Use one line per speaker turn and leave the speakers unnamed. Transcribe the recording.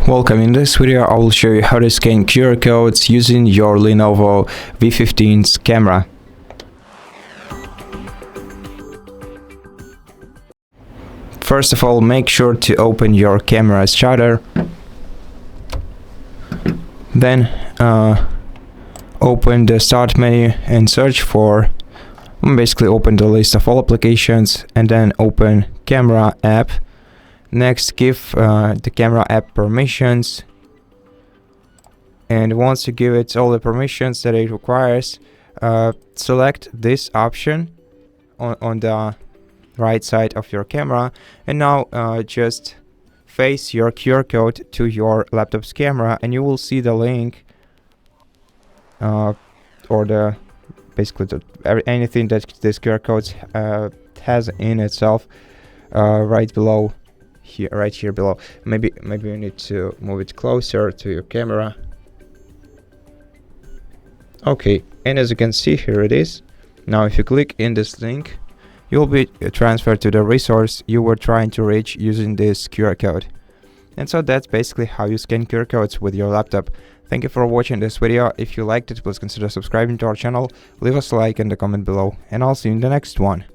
Welcome. In this video I will show you how to scan QR codes using your LENOVO V15's camera. First of all, make sure to open your camera's shutter. Then open the start menu and search for, basically open the list of all applications and then open camera app. Next, give the camera app permissions, and once you give it all the permissions that it requires, select this option on the right side of your camera, and now just face your QR code to your laptop's camera and you will see the link or the anything that this QR code has in itself right below here, right here below. Maybe you need to move it closer to your camera. Okay, and as you can see, here it is. Now if you click in this link, you'll be transferred to the resource you were trying to reach using this QR code. And so that's basically how you scan QR codes with your laptop. Thank you for watching this video. If you liked it, please consider subscribing to our channel, leave us a like and a comment below, and I'll see you in the next one.